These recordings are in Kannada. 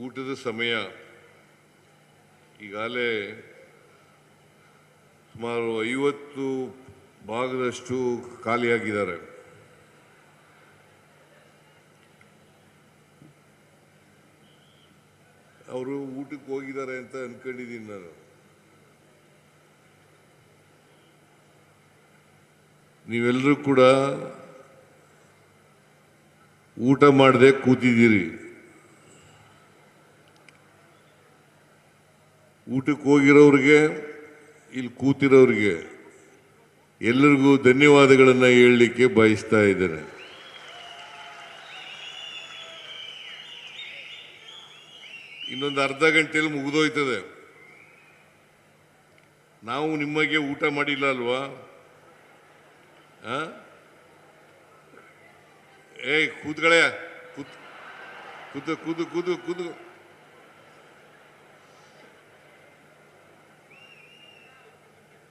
ಊಟದ ಸಮಯ ಈಗಾಗಲೇ ಸುಮಾರು 50 ಭಾಗದಷ್ಟು ಖಾಲಿಯಾಗಿದ್ದಾರೆ. ಅವರು ಊಟಕ್ಕೆ ಹೋಗಿದ್ದಾರೆ ಅಂತ ಅನ್ಕೊಂಡಿದ್ದೀನಿ ನಾನು. ನೀವೆಲ್ಲರೂ ಕೂಡ ಊಟ ಮಾಡದೆ ಕೂತಿದ್ದೀರಿ. ಊಟಕ್ಕೆ ಹೋಗಿರೋರಿಗೆ, ಇಲ್ಲಿ ಕೂತಿರೋರಿಗೆ ಎಲ್ಲರಿಗೂ ಧನ್ಯವಾದಗಳನ್ನು ಹೇಳಲಿಕ್ಕೆ ಬಯಸ್ತಾ ಇದ್ದೇನೆ. ಇನ್ನೊಂದು ಅರ್ಧ ಗಂಟೆಯಲ್ಲಿ ಮುಗಿದೋಯ್ತದೆ. ನಾವು ನಿಮಗೆ ಊಟ ಮಾಡಿಲ್ಲ ಅಲ್ವಾ? ಕೂತ್ಗಳೇ, ಕೂತು ಕೂತು ಕೂತು ಕೂತು.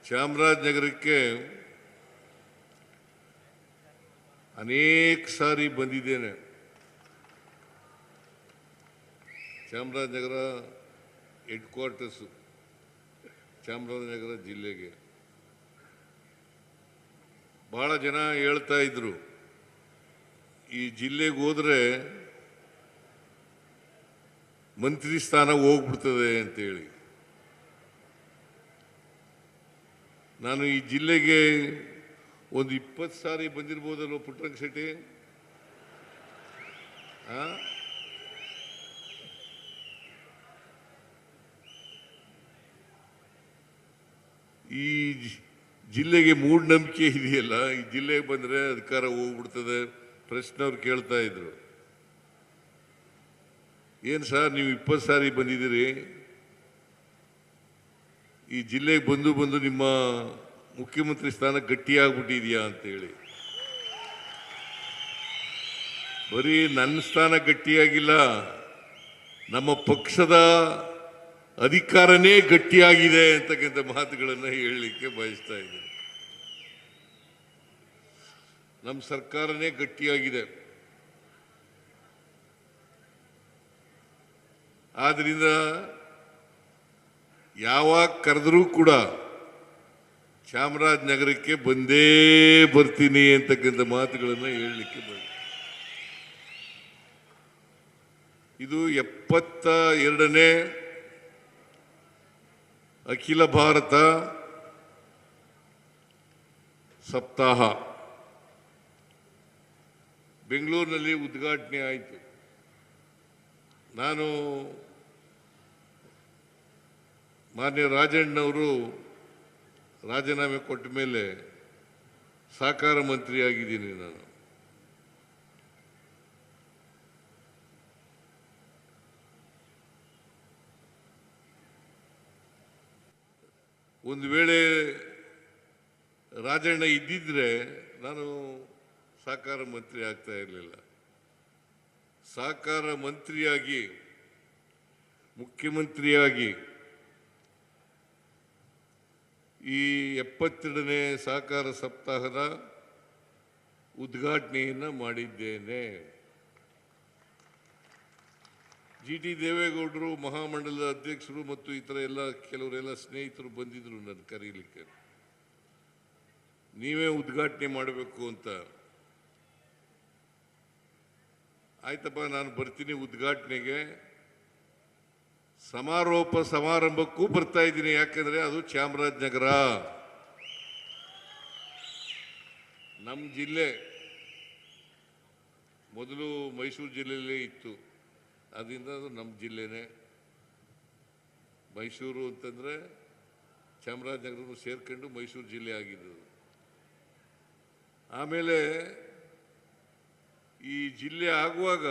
ಚಾಮರಾಜನಗರಕ್ಕೆ ಅನೇಕ ಸಾರಿ ಬಂದಿದ್ದೇನೆ. ಚಾಮರಾಜನಗರ ಹೆಡ್ ಕ್ವಾರ್ಟರ್ಸು, ಚಾಮರಾಜನಗರ ಜಿಲ್ಲೆಗೆ ಬಹಳ ಜನ ಹೇಳ್ತಾ ಇದ್ರು, ಈ ಜಿಲ್ಲೆಗೆ ಹೋದ್ರೆ ಮಂತ್ರಿ ಸ್ಥಾನ ಹೋಗ್ಬಿಡ್ತದೆ ಅಂತೇಳಿ. ನಾನು ಈ ಜಿಲ್ಲೆಗೆ ಒಂದು 20 ಸಾರಿ ಬಂದಿರ್ಬೋದಲ್ವ ಪುಟ್ಟರಂಗ ಶೆಟ್ಟಿ? ಈ ಜಿಲ್ಲೆಗೆ ಮೂಢನಂಬಿಕೆ ಇದೆಯಲ್ಲ, ಈ ಜಿಲ್ಲೆಗೆ ಬಂದರೆ ಅಧಿಕಾರ ಹೋಗ್ಬಿಡ್ತದೆ. ಪ್ರಶ್ನವ್ರು ಕೇಳ್ತಾ ಇದ್ರು, ಏನು ಸರ್ ನೀವು 20 ಸಾರಿ ಬಂದಿದ್ದೀರಿ, ಈ ಜಿಲ್ಲೆಗೆ ಬಂದು ಬಂದು ನಿಮ್ಮ ಮುಖ್ಯಮಂತ್ರಿ ಸ್ಥಾನ ಗಟ್ಟಿಯಾಗ್ಬಿಟ್ಟಿದೆಯಾ ಅಂತೇಳಿ. ಬರೀ ನನ್ನ ಸ್ಥಾನ ಗಟ್ಟಿಯಾಗಿಲ್ಲ, ನಮ್ಮ ಪಕ್ಷದ ಅಧಿಕಾರನೇ ಗಟ್ಟಿಯಾಗಿದೆ ಅಂತಕ್ಕಂಥ ಮಾತುಗಳನ್ನು ಹೇಳಲಿಕ್ಕೆ ಬಯಸ್ತಾ ಇದ್ದೀನಿ. ನಮ್ಮ ಸರ್ಕಾರನೇ ಗಟ್ಟಿಯಾಗಿದೆ. ಆದ್ರಿಂದ ಯಾವಾಗ ಕರೆದರೂ ಕೂಡ ಚಾಮರಾಜನಗರಕ್ಕೆ ಬಂದೇ ಬರ್ತೀನಿ ಅಂತಕ್ಕಂಥ ಮಾತುಗಳನ್ನು ಹೇಳಲಿಕ್ಕೆ ಬಯಸ್ತೀನಿ. ಇದು 72ನೇ ಅಖಿಲ ಭಾರತ ಸಪ್ತಾಹ ಬೆಂಗಳೂರಿನಲ್ಲಿ ಉದ್ಘಾಟನೆ ಆಯಿತು. ನಾನು ಮಾನ್ಯ ರಾಜಣ್ಣವರು ರಾಜೀನಾಮೆ ಕೊಟ್ಟ ಮೇಲೆ ಸಹಕಾರ ಮಂತ್ರಿ ಆಗಿದ್ದೀನಿ. ನಾನು ಒಂದು ವೇಳೆ ರಾಜಣ್ಣ ಇದ್ದಿದ್ರೆ ನಾನು ಸಹಕಾರ ಮಂತ್ರಿ ಆಗ್ತಾ ಇರಲಿಲ್ಲ. ಸಹಕಾರ ಮಂತ್ರಿಯಾಗಿ, ಮುಖ್ಯಮಂತ್ರಿಯಾಗಿ ಈ 72ನೇ ಸಹಕಾರ ಸಪ್ತಾಹದ ಉದ್ಘಾಟನೆಯನ್ನು ಮಾಡಿದ್ದೇನೆ. ಟಿ ದೇವೇಗೌಡರು, ಮಹಾಮಂಡಲದ ಅಧ್ಯಕ್ಷರು ಮತ್ತು ಇತರ ಎಲ್ಲ ಕೆಲವರೆಲ್ಲ ಸ್ನೇಹಿತರು ಬಂದಿದ್ರು ನನ್ನ ಕರೀಲಿಕ್ಕೆ, ನೀವೇ ಉದ್ಘಾಟನೆ ಮಾಡಬೇಕು ಅಂತ. ಆಯ್ತಪ್ಪ, ನಾನು ಬರ್ತೀನಿ ಉದ್ಘಾಟನೆಗೆ. ಸಮಾರೋಪ ಸಮಾರಂಭಕ್ಕೂ ಬರ್ತಾ ಇದ್ದೀನಿ, ಯಾಕಂದ್ರೆ ಅದು ಚಾಮರಾಜನಗರ ನಮ್ಮ ಜಿಲ್ಲೆ. ಮೊದಲು ಮೈಸೂರು ಜಿಲ್ಲೆಯಲ್ಲೇ ಇತ್ತು, ಅದರಿಂದ ಅದು ನಮ್ಮ ಜಿಲ್ಲೆನೇ. ಮೈಸೂರು ಅಂತಂದರೆ ಚಾಮರಾಜನಗರನು ಸೇರ್ಕೊಂಡು ಮೈಸೂರು ಜಿಲ್ಲೆ ಆಗಿದ್ದು. ಆಮೇಲೆ ಈ ಜಿಲ್ಲೆ ಆಗುವಾಗ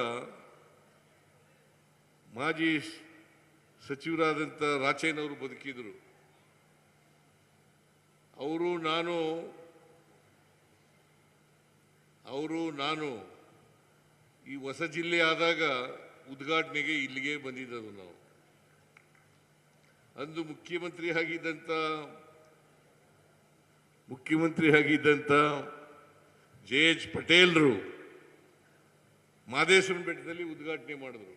ಮಾಜಿ ಸಚಿವರಾದಂಥ ರಾಚಯ್ಯನವರು ಬದುಕಿದ್ರು. ಅವರು ನಾನು ಈ ಹೊಸ ಜಿಲ್ಲೆ ಆದಾಗ ಉದ್ಘಾಟನೆಗೆ ಇಲ್ಲಿಗೆ ಬಂದಿದ್ದರು. ನಾವು ಅಂದು ಮುಖ್ಯಮಂತ್ರಿ ಆಗಿದ್ದಂಥ ಜೆ.ಎಚ್. ಪಟೇಲ್ರು ಮಾದೇಶ್ವರನ ಬೆಟ್ಟದಲ್ಲಿ ಉದ್ಘಾಟನೆ ಮಾಡಿದ್ರು.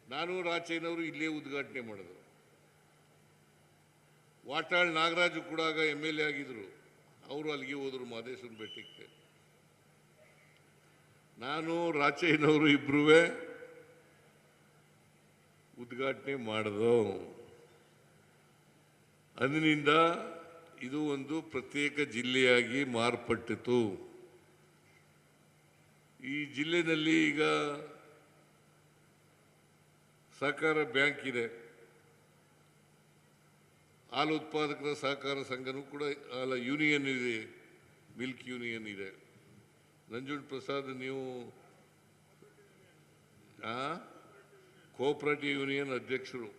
ನಾನು ರಾಚಯ್ಯನವರು ಇಲ್ಲೇ ಉದ್ಘಾಟನೆ ಮಾಡಿದ್ರು. ವಾಟಾಳ್ ನಾಗರಾಜು ಕೂಡ ಆಗ MLA ಆಗಿದ್ರು, ಅವರು ಅಲ್ಲಿಗೆ ಹೋದ್ರು ಮಹದೇಶ್ವರ ಬೆಟ್ಟಕ್ಕೆ. ನಾನು ರಾಚಯ್ಯನವರು ಇಬ್ರೂ ಉದ್ಘಾಟನೆ ಮಾಡಿದ್ರು. ಅಂದಿನಿಂದ ಇದು ಒಂದು ಪ್ರತ್ಯೇಕ ಜಿಲ್ಲೆಯಾಗಿ ಮಾರ್ಪಟ್ಟಿತು. ಈ ಜಿಲ್ಲೆಯಲ್ಲಿ ಈಗ ಸಹಕಾರ ಬ್ಯಾಂಕ್ ಇದೆ, ಹಾಲು ಉತ್ಪಾದಕರ ಸಹಕಾರ ಸಂಘನೂ ಕೂಡ ಯೂನಿಯನ್ ಇದೆ, ಮಿಲ್ಕ್ ಯೂನಿಯನ್ ಇದೆ. ನಂಜುಂಡ ಪ್ರಸಾದ್, ನೀವು ಕೋಆಪರೇಟಿವ್ ಯೂನಿಯನ್ ಅಧ್ಯಕ್ಷರು.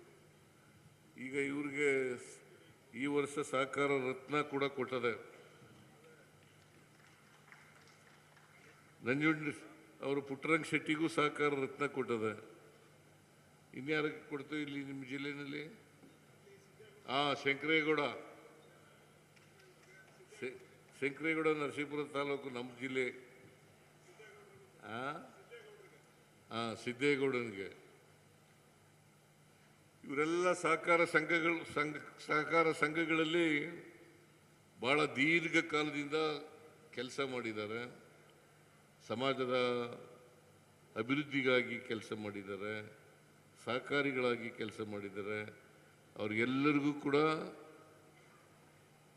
ಈಗ ಇವ್ರಿಗೆ ಈ ವರ್ಷ ಸಹಕಾರ ರತ್ನ ಕೂಡ ಕೊಟ್ಟದೆ. ನಂಜುಂಡ ಅವರು ಪುಟ್ಟರಂಗ ಶೆಟ್ಟಿಗೂ ಸಹಕಾರ ರತ್ನ ಕೊಟ್ಟದೆ. ಇನ್ಯಾರಿಗೆ ಕೊಡ್ತು ಇಲ್ಲಿ ನಿಮ್ಮ ಜಿಲ್ಲೆಯಲ್ಲಿ? ಶಂಕರೇಗೌಡ ನರಸೀಪುರ ತಾಲೂಕು ನಮ್ಮ ಜಿಲ್ಲೆ. ಸಿದ್ದೇಗೌಡನಿಗೆ. ಇವರೆಲ್ಲ ಸಹಕಾರ ಸಂಘಗಳಲ್ಲಿ ಬಹಳ ದೀರ್ಘಕಾಲದಿಂದ ಕೆಲಸ ಮಾಡಿದ್ದಾರೆ. ಸಮಾಜದ ಅಭಿವೃದ್ಧಿಗಾಗಿ ಕೆಲಸ ಮಾಡಿದ್ದಾರೆ, ಸಹಕಾರಿಗಳಾಗಿ ಕೆಲಸ ಮಾಡಿದ್ದಾರೆ. ಅವ್ರಿಗೆಲ್ಲರಿಗೂ ಕೂಡ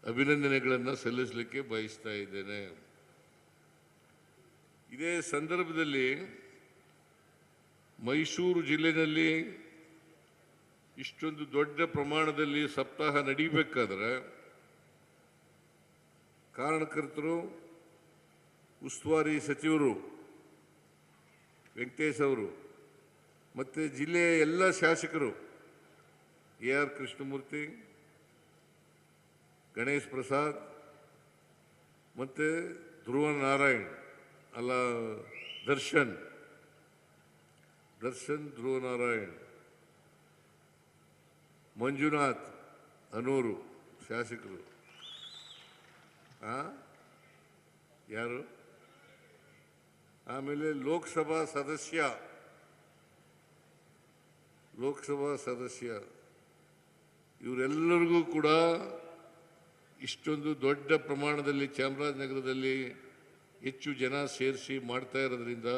ಅಭಿನಂದನೆಗಳನ್ನು ಸಲ್ಲಿಸಲಿಕ್ಕೆ ಬಯಸ್ತಾ ಇದ್ದೇನೆ. ಇದೇ ಸಂದರ್ಭದಲ್ಲಿ ಮೈಸೂರು ಜಿಲ್ಲೆಯಲ್ಲಿ ಇಷ್ಟೊಂದು ದೊಡ್ಡ ಪ್ರಮಾಣದಲ್ಲಿ ಸಪ್ತಾಹ ನಡೀಬೇಕಾದ್ರೆ ಕಾರಣಕರ್ತರು, ಉಸ್ತುವಾರಿ ಸಚಿವರು ವೆಂಕಟೇಶ್ ಅವರು ಮತ್ತು ಜಿಲ್ಲೆಯ ಎಲ್ಲ ಶಾಸಕರು AR ಕೃಷ್ಣಮೂರ್ತಿ, ಗಣೇಶ್ ಪ್ರಸಾದ್ ಮತ್ತು ಧ್ರುವ ನಾರಾಯಣ್ ದರ್ಶನ್ ಧ್ರುವ ನಾರಾಯಣ್, ಮಂಜುನಾಥ್ ಅನೂರು ಶಾಸಕರು. ಯಾರು? ಆಮೇಲೆ ಲೋಕಸಭಾ ಸದಸ್ಯ ಇವರೆಲ್ಲರಿಗೂ ಕೂಡ ಇಷ್ಟೊಂದು ದೊಡ್ಡ ಪ್ರಮಾಣದಲ್ಲಿ ಚಾಮರಾಜನಗರದಲ್ಲಿ ಹೆಚ್ಚು ಜನ ಸೇರಿಸಿ ಮಾಡ್ತಾ ಇರೋದ್ರಿಂದ,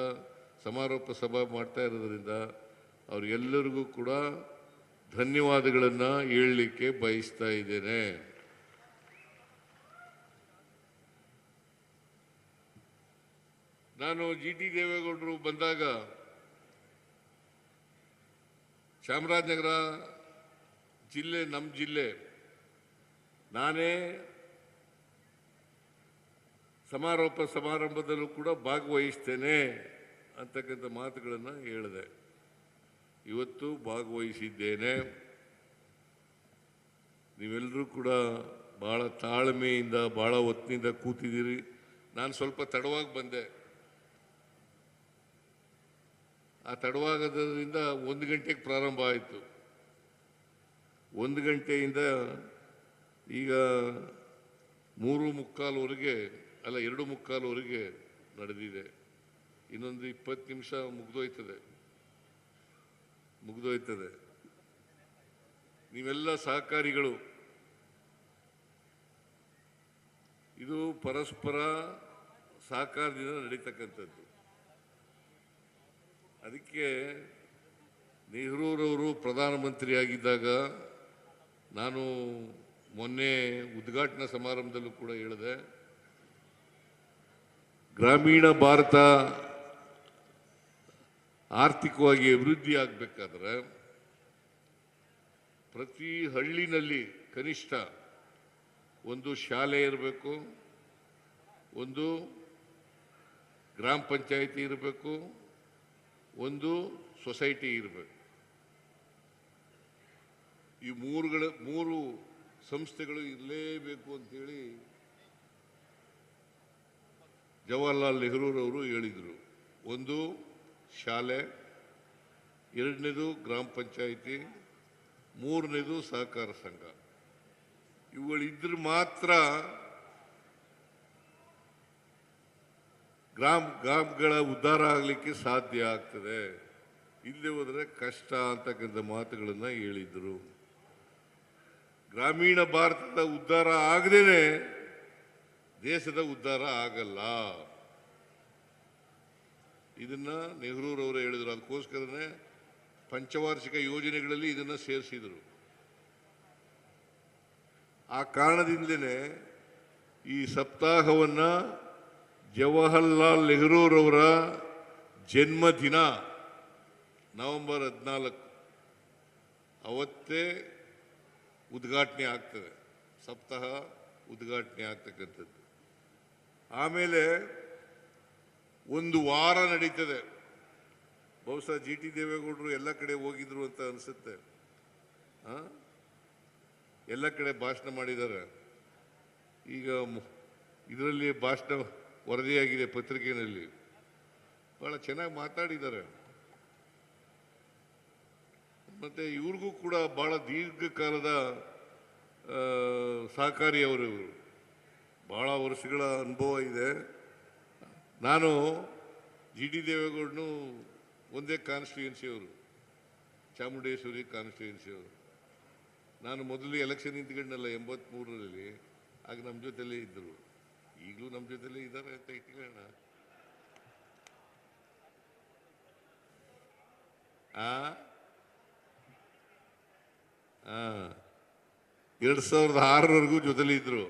ಸಮಾರೋಪ ಸಭಾ ಮಾಡ್ತಾ ಇರೋದ್ರಿಂದ ಅವರಿಗೆಲ್ಲರಿಗೂ ಕೂಡ ಧನ್ಯವಾದಗಳನ್ನು ಹೇಳಲಿಕ್ಕೆ ಬಯಸ್ತಾ ಇದ್ದೇನೆ. ನಾನು GT ದೇವೇಗೌಡರು ಬಂದಾಗ ಚಾಮರಾಜನಗರ ಜಿಲ್ಲೆ ನಮ್ಮ ಜಿಲ್ಲೆ, ನಾನೇ ಸಮಾರಂಭದಲ್ಲೂ ಕೂಡ ಭಾಗವಹಿಸ್ತೇನೆ ಅಂತಕ್ಕಂಥ ಮಾತುಗಳನ್ನು ಹೇಳಿದೆ. ಇವತ್ತು ಭಾಗವಹಿಸಿದ್ದೇನೆ. ನೀವೆಲ್ಲರೂ ಕೂಡ ಭಾಳ ತಾಳ್ಮೆಯಿಂದ ಭಾಳ ಹೊತ್ತಿನಿಂದ ಕೂತಿದ್ದೀರಿ. ನಾನು ಸ್ವಲ್ಪ ತಡವಾಗಿ ಬಂದೆ. ಆ ತಡವಾಗೋದ್ರಿಂದ 1 ಗಂಟೆಗೆ ಪ್ರಾರಂಭ ಆಯಿತು. 1 ಗಂಟೆಯಿಂದ ಈಗ 3:45ವರೆಗೆ 2:45ವರೆಗೆ ನಡೆದಿದೆ. ಇನ್ನೊಂದು 20 ನಿಮಿಷ ಮುಗಿದೋಯ್ತದೆ. ನೀವೆಲ್ಲ ಸಹಕಾರಿಗಳು, ಇದು ಪರಸ್ಪರ ಸಹಕಾರದಿಂದ ನಡೀತಕ್ಕಂಥದ್ದು. ಅದಕ್ಕೆ ನೆಹರೂರವರು ಪ್ರಧಾನಮಂತ್ರಿಯಾಗಿದ್ದಾಗ ನಾನು ಮೊನ್ನೆ ಉದ್ಘಾಟನಾ ಸಮಾರಂಭದಲ್ಲೂ ಕೂಡ ಹೇಳಿದೆ, ಗ್ರಾಮೀಣ ಭಾರತ ಆರ್ಥಿಕವಾಗಿ ಅಭಿವೃದ್ಧಿ ಆಗಬೇಕಾದ್ರೆ ಪ್ರತಿ ಹಳ್ಳಿನಲ್ಲಿ ಕನಿಷ್ಠ ಒಂದು ಶಾಲೆ ಇರಬೇಕು, ಒಂದು ಗ್ರಾಮ ಪಂಚಾಯಿತಿ ಇರಬೇಕು, ಒಂದು ಸೊಸೈಟಿ ಇರಬೇಕು. ಈ ಮೂರು ಸಂಸ್ಥೆಗಳು ಇರಲೇಬೇಕು ಅಂತೇಳಿ ಜವಾಹರ್ಲಾಲ್ ನೆಹರೂರವರು ಹೇಳಿದರು. ಒಂದು ಶಾಲೆ, ಎರಡನೇದು ಗ್ರಾಮ ಪಂಚಾಯಿತಿ, ಮೂರನೇದು ಸಹಕಾರ ಸಂಘ. ಇವುಗಳಿದ್ರೆ ಮಾತ್ರ ಗ್ರಾಮಗಳ ಉದ್ಧಾರ ಆಗಲಿಕ್ಕೆ ಸಾಧ್ಯ ಆಗ್ತದೆ. ಇಲ್ಲದೆ ಹೋದರೆ ಕಷ್ಟ ಅಂತಕ್ಕಂಥ ಮಾತುಗಳನ್ನು ಹೇಳಿದ್ರು. ಗ್ರಾಮೀಣ ಭಾರತದ ಉದ್ಧಾರ ಆಗದೇನೆ ದೇಶದ ಉದ್ಧಾರ ಆಗಲ್ಲ. ಇದನ್ನ ನೆಹರೂರವರು ಹೇಳಿದರು. ಅದಕ್ಕೋಸ್ಕರನೇ ಪಂಚವಾರ್ಷಿಕ ಯೋಜನೆಗಳಲ್ಲಿ ಇದನ್ನು ಸೇರಿಸಿದರು. ಆ ಕಾರಣದಿಂದಲೇ ಈ ಸಪ್ತಾಹವನ್ನು ಜವಾಹರ್ಲಾಲ್ ನೆಹರೂರವರ ಜನ್ಮದಿನ ನವೆಂಬರ್ 14 ಅವತ್ತೇ ಉದ್ಘಾಟನೆ ಆಗ್ತದೆ. ಸಪ್ತಾಹ ಉದ್ಘಾಟನೆ ಆಗ್ತಕ್ಕಂಥದ್ದು. ಆಮೇಲೆ ಒಂದು ವಾರ ನಡೀತದೆ. ಬಹುಶಃ ಜಿ ಟಿ ದೇವೇಗೌಡರು ಎಲ್ಲ ಕಡೆ ಹೋಗಿದ್ರು ಅಂತ ಅನಿಸುತ್ತೆ. ಎಲ್ಲ ಕಡೆ ಭಾಷಣ ಮಾಡಿದ್ದಾರೆ. ಈಗ ಇದರಲ್ಲಿ ಭಾಷಣ ವರದಿಯಾಗಿದೆ ಪತ್ರಿಕೆಯಲ್ಲಿ. ಬಹಳ ಚೆನ್ನಾಗಿ ಮಾತಾಡಿದ್ದಾರೆ. ಮತ್ತೆ ಇವ್ರಿಗೂ ಕೂಡ ಬಹಳ ದೀರ್ಘಕಾಲದ ಸಹಕಾರಿ ಅವರು. ಬಹಳ ವರ್ಷಗಳ ಅನುಭವ ಇದೆ. ನಾನು ಜಿ ಟಿ ದೇವೇಗೌಡನು ಒಂದೇ ಕಾನ್ಸ್ಟಿಟ್ಯೂನ್ಸಿ ಅವರು, ಚಾಮುಂಡೇಶ್ವರಿ ಕಾನ್ಸ್ಟಿಟ್ಯೂನ್ಸಿ ಅವರು. ನಾನು ಮೊದಲು ಎಲೆಕ್ಷನ್ ನಿಂತ್ಕೊಂಡಲ್ಲ 83ರಲ್ಲಿ. ಆಗ ನಮ್ಮ ಜೊತೆಲೇ ಇದ್ದರು. ಈಗಲೂ ನಮ್ಮ ಜೊತೆಲೇ ಇದ್ದಾರೆ ಅಂತ ಇಟ್ಕೊಳ್ಳೋಣ. 2006ವರೆಗೂ ಜೊತೆಲಿ ಇದ್ರು.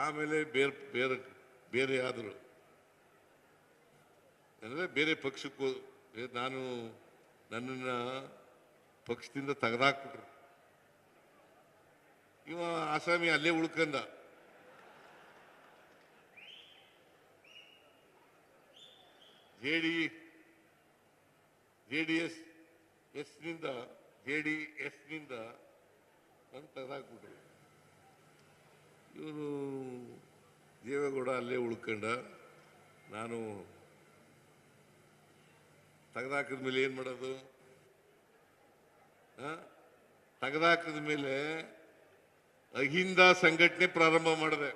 ಆಮೇಲೆ ಬೇರೆ ಆದರು. ಅಂದರೆ ಬೇರೆ ಪಕ್ಷಕ್ಕೂ ನನ್ನನ್ನು ಪಕ್ಷದಿಂದ ತೆಗೆದಾಕ್ಬಿಟ್ರು. ಇವ ಆಸಾಮಿ ಅಲ್ಲೇ ಉಳ್ಕಂದ. ಜೆಡಿಎಸ್ನಿಂದ ನಾನು ತೆಗೆದಾಕ್ಬಿಟ್ರು. ಇವನು ದೇವೇಗೌಡ ಅಲ್ಲೇ ಉಳ್ಕೊಂಡ. ನಾನು ತೆಗೆದಾಕಿದ ಮೇಲೆ ಏನು ಮಾಡೋದು? ತೆಗೆದಾಕಿದ ಮೇಲೆ ಅಹಿಂದ ಸಂಘಟನೆ ಪ್ರಾರಂಭ ಮಾಡಿದೆ.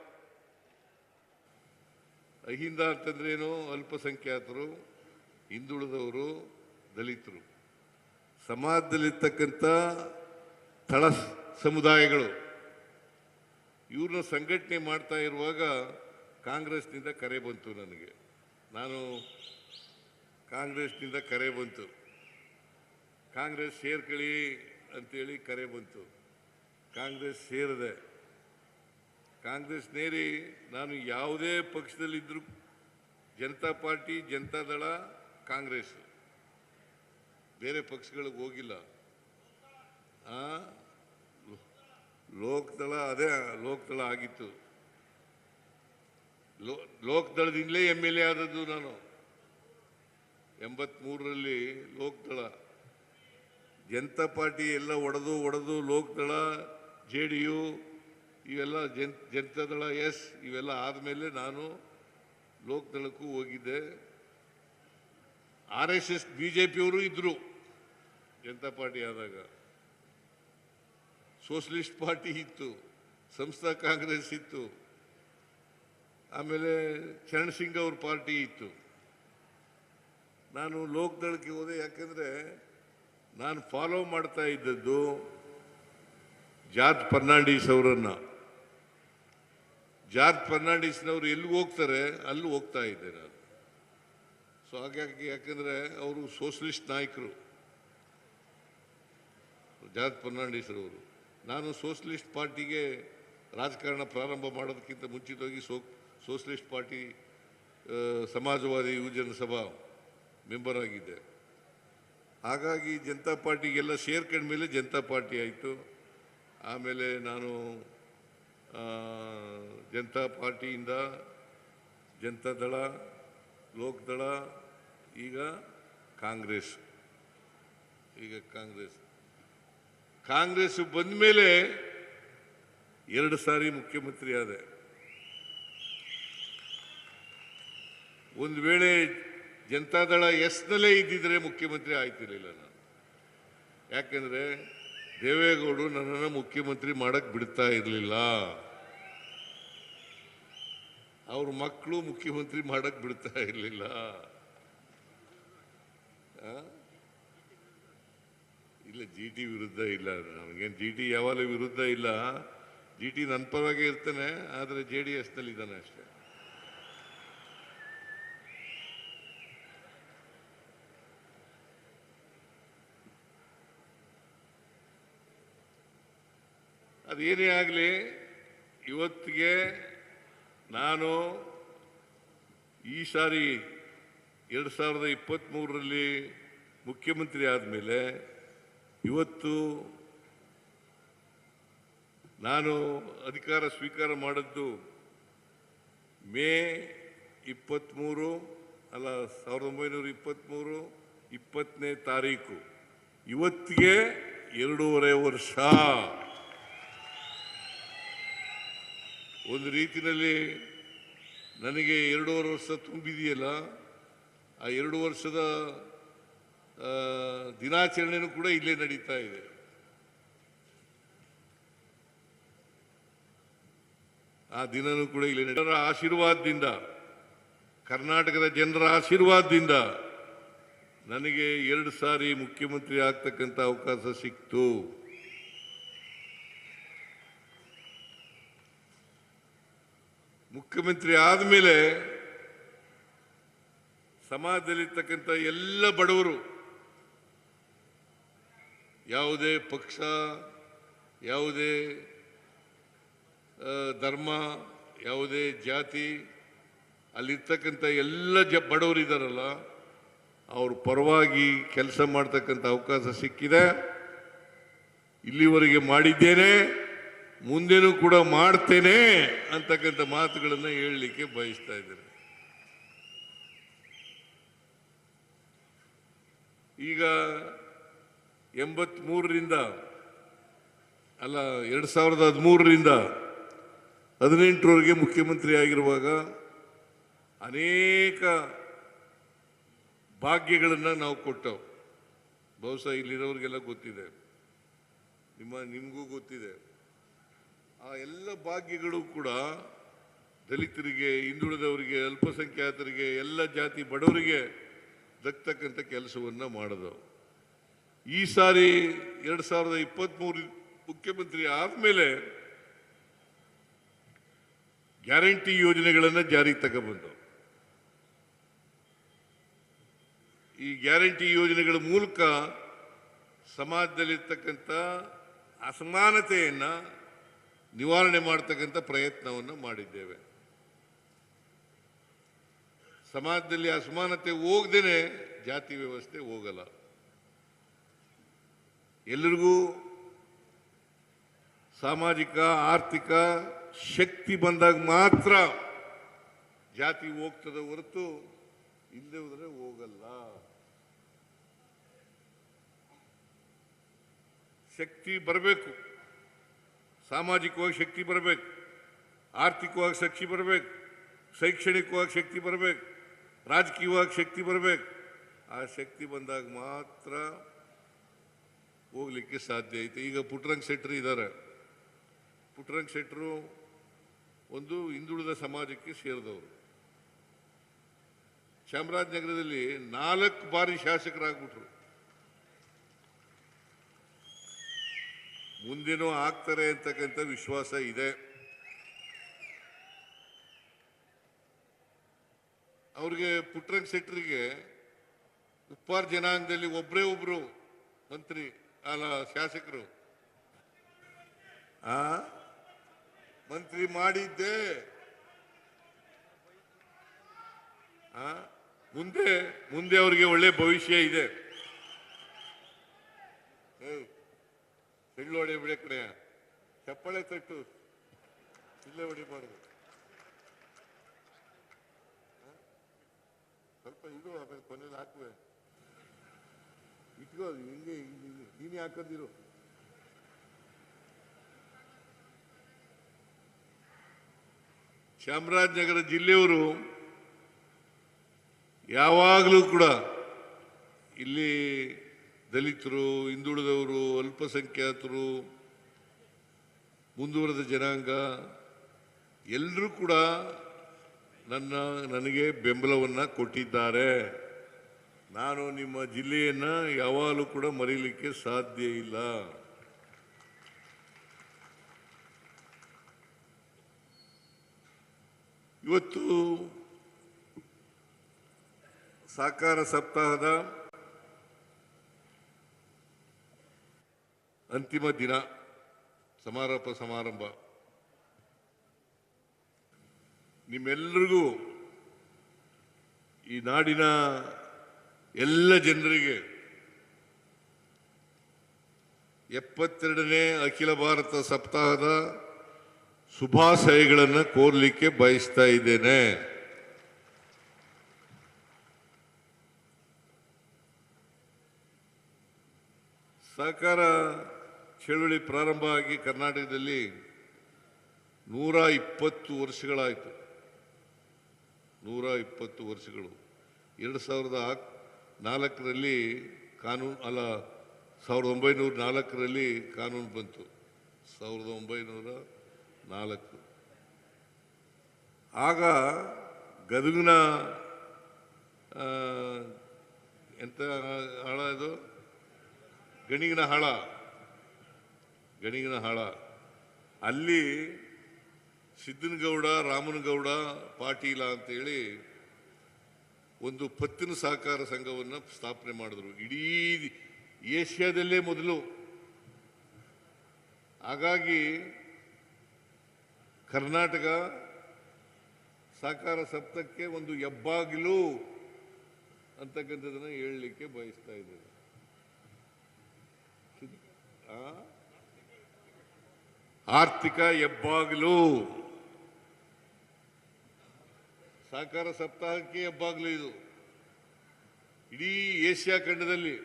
ಅಹಿಂದ ಅಂತಂದ್ರೆ ಏನು? ಅಲ್ಪಸಂಖ್ಯಾತರು, ಹಿಂದುಳಿದವರು, ದಲಿತರು, ಸಮಾಜದಲ್ಲಿರ್ತಕ್ಕಂಥ ತಳ ಸಮುದಾಯಗಳು, ಇವ್ರನ್ನ ಸಂಘಟನೆ ಮಾಡ್ತಾ ಇರುವಾಗ ಕಾಂಗ್ರೆಸ್ನಿಂದ ಕರೆ ಬಂತು ನನಗೆ. ಕಾಂಗ್ರೆಸ್ನಿಂದ ಕರೆ ಬಂತು. ಕಾಂಗ್ರೆಸ್ ಸೇರ್ಕೊಳ್ಳಿ ಅಂತೇಳಿ ಕರೆ ಬಂತು. ಕಾಂಗ್ರೆಸ್ ಸೇರಿದೆ. ಕಾಂಗ್ರೆಸ್ ನೇರಿ ನಾನು ಯಾವುದೇ ಪಕ್ಷದಲ್ಲಿದ್ದರೂ ಜನತಾ ಪಾರ್ಟಿ, ಜನತಾದಳ, ಕಾಂಗ್ರೆಸ್, ಬೇರೆ ಪಕ್ಷಗಳಿಗೆ ಹೋಗಿಲ್ಲ. ಲೋಕದಳ, ಅದೇ ಲೋಕದಳ ಆಗಿತ್ತು. ಲೋಕದಳದಿಂದಲೇ MLA ಆದದ್ದು ನಾನು 83ರಲ್ಲಿ. ಲೋಕದಳ, ಜನತಾ ಪಾರ್ಟಿ ಎಲ್ಲ ಒಡೆದು ಲೋಕದಳ, JDU ಇವೆಲ್ಲ, ಜನತಾದಳ ಇವೆಲ್ಲ ಆದಮೇಲೆ ನಾನು ಲೋಕದಳಕ್ಕೂ ಹೋಗಿದ್ದೆ. RSS BJPಯವರು ಇದ್ರು ಜನತಾ ಪಾರ್ಟಿ ಆದಾಗ. ಸೋಷಲಿಸ್ಟ್ ಪಾರ್ಟಿ ಇತ್ತು, ಸಂಸ್ಥಾ ಕಾಂಗ್ರೆಸ್ ಇತ್ತು, ಆಮೇಲೆ ಚರಣ್ ಸಿಂಗ್ ಅವ್ರ ಪಾರ್ಟಿ ಇತ್ತು. ನಾನು ಲೋಕದಳಕ್ಕೆ ಹೋದೆ. ಯಾಕಂದರೆ ನಾನು ಫಾಲೋ ಮಾಡ್ತಾ ಇದ್ದದ್ದು ಜಾರ್ಜ್ ಫರ್ನಾಂಡಿಸ್ ಅವರನ್ನು. ಜಾರ್ಜ್ ಫರ್ನಾಂಡಿಸ್ನವರು ಎಲ್ಲಿಗೆ ಹೋಗ್ತಾರೆ ಅಲ್ಲಿ ಹೋಗ್ತಾ ಇದ್ದೆ ನಾನು. ಸೊ ಹಾಗಾಗಿ, ಯಾಕಂದರೆ ಅವರು ಸೋಷಲಿಸ್ಟ್ ನಾಯಕರು ಜಾರ್ಜ್ ಫರ್ನಾಂಡಿಸ್ ಅವರು. ನಾನು ಸೋಷಲಿಸ್ಟ್ ಪಾರ್ಟಿಗೆ ರಾಜಕಾರಣ ಪ್ರಾರಂಭ ಮಾಡೋದಕ್ಕಿಂತ ಮುಂಚಿತವಾಗಿ ಸೋಷಲಿಸ್ಟ್ ಪಾರ್ಟಿ ಸಮಾಜವಾದಿ ಯುವಜನ ಸಭಾ ಮೆಂಬರ್ ಆಗಿದ್ದೆ. ಹಾಗಾಗಿ ಜನತಾ ಪಾರ್ಟಿಗೆಲ್ಲ ಸೇರ್ಕೊಂಡ್ಮೇಲೆ ಜನತಾ ಪಾರ್ಟಿ ಆಯಿತು. ಆಮೇಲೆ ನಾನು ಜನತಾ ಪಾರ್ಟಿಯಿಂದ ಜನತಾದಳ, ಲೋಕದಳ, ಈಗ ಕಾಂಗ್ರೆಸ್. ಕಾಂಗ್ರೆಸ್ ಬಂದ ಮೇಲೆ 2 ಸಾರಿ ಮುಖ್ಯಮಂತ್ರಿ ಆದೆ. ಒಂದು ವೇಳೆ ಜನತಾದಳ ನಲ್ಲೇ ಇದ್ದಿದ್ರೆ ಮುಖ್ಯಮಂತ್ರಿ ಆಯ್ತಿರ್ಲಿಲ್ಲ ನಾನು. ಯಾಕೆಂದ್ರೆ ದೇವೇಗೌಡರು ನನ್ನನ್ನು ಮುಖ್ಯಮಂತ್ರಿ ಮಾಡಕ್ ಬಿಡ್ತಾ ಇರಲಿಲ್ಲ. ಅವ್ರ ಮಕ್ಕಳು ಮುಖ್ಯಮಂತ್ರಿ ಮಾಡಕ್ ಬಿಡ್ತಾ ಇರಲಿಲ್ಲ. ಇಲ್ಲ GT ವಿರುದ್ಧ ಇಲ್ಲ, ನಮಗೇನು GT ಯಾವಾಗಲೂ ವಿರುದ್ಧ ಇಲ್ಲ. GT ನನ್ನ ಪರವಾಗಿ ಇರ್ತಾನೆ, ಆದರೆ JDS ನಲ್ಲಿ ಇದ್ದಾನೆ ಅಷ್ಟೇ. ಅದೇನೇ ಆಗಲಿ, ಇವತ್ತಿಗೆ ನಾನು ಈ ಸಾರಿ 2023ರಲ್ಲಿ ಮುಖ್ಯಮಂತ್ರಿ ಆದಮೇಲೆ ಇವತ್ತು ನಾನು ಅಧಿಕಾರ ಸ್ವೀಕಾರ ಮಾಡಿದ್ದು ಮೇ 23 ಅಲ್ಲ 1923 20ನೇ ತಾರೀಕು. ಇವತ್ತಿಗೆ 2.5 ವರ್ಷ. ಒಂದು ರೀತಿಯಲ್ಲಿ ನನಗೆ 2.5 ವರ್ಷ ತುಂಬಿದೆಯಲ್ಲ, ಆ 2 ವರ್ಷದ ದಿನಾಚರಣೆನೂ ಕೂಡ ಇಲ್ಲೇ ನಡೀತಾ ಇದೆ. ಆ ದಿನನೂ ಕೂಡ ಇಲ್ಲೇ ಜನರ ಆಶೀರ್ವಾದದಿಂದ, ಕರ್ನಾಟಕದ ಜನರ ಆಶೀರ್ವಾದದಿಂದ ನನಗೆ 2 ಸಾರಿ ಮುಖ್ಯಮಂತ್ರಿ ಆಗ್ತಕ್ಕಂಥ ಅವಕಾಶ ಸಿಕ್ತು. ಮುಖ್ಯಮಂತ್ರಿ ಆದಮೇಲೆ ಸಮಾಜದಲ್ಲಿರ್ತಕ್ಕಂಥ ಎಲ್ಲ ಬಡವರು, ಯಾವುದೇ ಪಕ್ಷ, ಯಾವುದೇ ಧರ್ಮ, ಯಾವುದೇ ಜಾತಿ, ಅಲ್ಲಿರ್ತಕ್ಕಂಥ ಎಲ್ಲ ಬಡವರಿದ್ದಾರಲ್ಲ, ಅವ್ರ ಪರವಾಗಿ ಕೆಲಸ ಮಾಡ್ತಕ್ಕಂಥ ಅವಕಾಶ ಸಿಕ್ಕಿದೆ. ಇಲ್ಲಿವರೆಗೆ ಮಾಡಿದ್ದೇನೆ, ಮುಂದೆನೂ ಕೂಡ ಮಾಡ್ತೇನೆ ಅಂತಕ್ಕಂಥ ಮಾತುಗಳನ್ನು ಹೇಳಲಿಕ್ಕೆ ಬಯಸ್ತಾ ಇದ್ದೇನೆ. ಈಗ 83ರಿಂದ ಅಲ್ಲ 2013ರಿಂದ 18ರವರೆಗೆ ಮುಖ್ಯಮಂತ್ರಿ ಆಗಿರುವಾಗ ಅನೇಕ ಭಾಗ್ಯಗಳನ್ನು ನಾವು ಕೊಟ್ಟವು. ಬಹುಶಃ ಇಲ್ಲಿರೋರಿಗೆಲ್ಲ ಗೊತ್ತಿದೆ, ನಿಮಗೂ ಗೊತ್ತಿದೆ. ಆ ಎಲ್ಲ ಭಾಗ್ಯಗಳು ಕೂಡ ದಲಿತರಿಗೆ, ಹಿಂದುಳಿದವರಿಗೆ, ಅಲ್ಪಸಂಖ್ಯಾತರಿಗೆ, ಎಲ್ಲ ಜಾತಿ ಬಡವರಿಗೆ ದಕ್ಕತಕ್ಕಂಥ ಕೆಲಸವನ್ನು ಮಾಡಿದವು. ಈ ಸಾರಿ 2023 ಮುಖ್ಯಮಂತ್ರಿ ಆದಮೇಲೆ ಗ್ಯಾರಂಟಿ ಯೋಜನೆಗಳನ್ನು ಜಾರಿಗೆ ತಗೊಂಡ್ಬಂದವು. ಈ ಗ್ಯಾರಂಟಿ ಯೋಜನೆಗಳ ಮೂಲಕ ಸಮಾಜದಲ್ಲಿರ್ತಕ್ಕಂಥ ಅಸಮಾನತೆಯನ್ನು ನಿವಾರಣೆ ಮಾಡತಕ್ಕಂಥ ಪ್ರಯತ್ನವನ್ನು ಮಾಡಿದ್ದೇವೆ. ಸಮಾಜದಲ್ಲಿ ಅಸಮಾನತೆ ಹೋಗದೇನೆ ಜಾತಿ ವ್ಯವಸ್ಥೆ ಹೋಗಲ್ಲ. ಎಲ್ಲರಿಗೂ ಸಾಮಾಜಿಕ ಆರ್ಥಿಕ ಶಕ್ತಿ ಬಂದಾಗ ಮಾತ್ರ ಜಾತಿ ಹೋಗ್ತದೆ ಹೊರತು ಇಲ್ಲದೆ ಹೋದರೆ ಹೋಗಲ್ಲ. ಶಕ್ತಿ ಬರಬೇಕು, ಸಾಮಾಜಿಕವಾಗಿ ಶಕ್ತಿ ಬರಬೇಕು, ಆರ್ಥಿಕವಾಗಿ ಶಕ್ತಿ ಬರಬೇಕು, ಶೈಕ್ಷಣಿಕವಾಗಿ ಶಕ್ತಿ ಬರಬೇಕು, ರಾಜಕೀಯವಾಗಿ ಶಕ್ತಿ ಬರಬೇಕು. ಆ ಶಕ್ತಿ ಬಂದಾಗ ಮಾತ್ರ ಹೋಗ್ಲಿಕ್ಕೆ ಸಾಧ್ಯ ಐತೆ. ಈಗ ಪುಟ್ಟರಂಗ ಶೆಟ್ಟರು ಇದ್ದಾರೆ. ಪುಟ್ಟರಂಗ ಶೆಟ್ಟರು ಒಂದು ಹಿಂದುಳಿದ ಸಮಾಜಕ್ಕೆ ಸೇರಿದವರು. ಚಾಮರಾಜನಗರದಲ್ಲಿ 4 ಬಾರಿ ಶಾಸಕರಾಗ್ಬಿಟ್ರು. ಮುಂದೇನೂ ಆಗ್ತಾರೆ ಅಂತಕ್ಕಂಥ ವಿಶ್ವಾಸ ಇದೆ. ಅವ್ರಿಗೆ ಪುಟ್ಟರಂಗ ಶೆಟ್ಟರಿಗೆ ಉಪ್ಪಾರ ಜನಾಂಗದಲ್ಲಿ ಒಬ್ಬರೇ ಒಬ್ರು ಮಂತ್ರಿ ಅಲ್ಲ ಶಾಸಕರು ಮಂತ್ರಿ ಮಾಡಿದ್ದೆ. ಮುಂದೆ ಅವರಿಗೆ ಒಳ್ಳೆ ಭವಿಷ್ಯ ಇದೆ. ಸಿಳ್ಳು ಹೊಡೆ ಬಿಡ ಕಡೆ ಚಪ್ಪಳೆ ತಟ್ಟು ಇಲ್ಲೇ ಹೊಡಿಬಾರ್ದು. ಸ್ವಲ್ಪ ಇದು ಆಮೇಲೆ ಕೊನೆಯಲ್ಲಿ ಹಾಕುವೆ ಇಟ್ಕೋ. ಹಿಂಗೆ ನೀನೇ ಹಾಕೋದಿರು. ಚಾಮರಾಜನಗರ ಜಿಲ್ಲೆಯವರು ಯಾವಾಗಲೂ ಕೂಡ ಇಲ್ಲಿ ದಲಿತರು, ಹಿಂದುಳಿದವರು, ಅಲ್ಪಸಂಖ್ಯಾತರು, ಮುಂದುವರೆದ ಜನಾಂಗ ಎಲ್ಲರೂ ಕೂಡ ನನಗೆ ಬೆಂಬಲವನ್ನು ಕೊಟ್ಟಿದ್ದಾರೆ. ನಾನು ನಿಮ್ಮ ಜಿಲ್ಲೆಯನ್ನು ಯಾವಾಗಲೂ ಕೂಡ ಮರೀಲಿಕ್ಕೆ ಸಾಧ್ಯ ಇಲ್ಲ. ಇವತ್ತು ಸಹಕಾರ ಸಪ್ತಾಹದ ಅಂತಿಮ ದಿನ, ಸಮಾರೋಪ ಸಮಾರಂಭ. ನಿಮ್ಮೆಲ್ಲರಿಗೂ, ಈ ನಾಡಿನ ಎಲ್ಲ ಜನರಿಗೆ 72ನೇ ಅಖಿಲ ಭಾರತ ಸಪ್ತಾಹದ ಶುಭಾಶಯಗಳನ್ನು ಕೋರಲಿಕ್ಕೆ ಬಯಸ್ತಾ ಇದ್ದೇನೆ. ಸಹಕಾರ ಚಳವಳಿ ಪ್ರಾರಂಭ ಆಗಿ ಕರ್ನಾಟಕದಲ್ಲಿ 120 ವರ್ಷಗಳಾಯಿತು. 120 ವರ್ಷಗಳು. 2004ರಲ್ಲಿ ಕಾನೂನು 1904ರಲ್ಲಿ ಕಾನೂನು ಬಂತು. 1904. ಆಗ ಗದಗಿನ ಎಂತ ಹಾಳ ಇದು, ಗಣಿಗಿನ ಹಾಳ, ಅಲ್ಲಿ ಸಿದ್ದನಗೌಡ ರಾಮನಗೌಡ ಪಾಟೀಲ ಅಂತೇಳಿ ಒಂದು ಪತ್ತಿನ ಸಹಕಾರ ಸಂಘವನ್ನು ಸ್ಥಾಪನೆ ಮಾಡಿದ್ರು. ಇಡೀ ಏಷ್ಯಾದಲ್ಲೇ ಮೊದಲು. ಹಾಗಾಗಿ ಕರ್ನಾಟಕ ಸಹಕಾರ ಸಪ್ತಕ್ಕೆ ಒಂದು ಹೆಬ್ಬಾಗಿಲು ಅಂತಕ್ಕಂಥದ್ದನ್ನು ಹೇಳಲಿಕ್ಕೆ ಬಯಸ್ತಾ ಇದ್ದೇನೆ. ಆರ್ಥಿಕ ಹೆಬ್ಬಾಗಿಲು, ಸಹಕಾರ ಸಪ್ತಾಹಕ್ಕೆ ಹೆಬ್ಬಾಗಿಲು ಇದು. ಇಡೀ ಏಷ್ಯಾ ಖಂಡದಲ್ಲಿ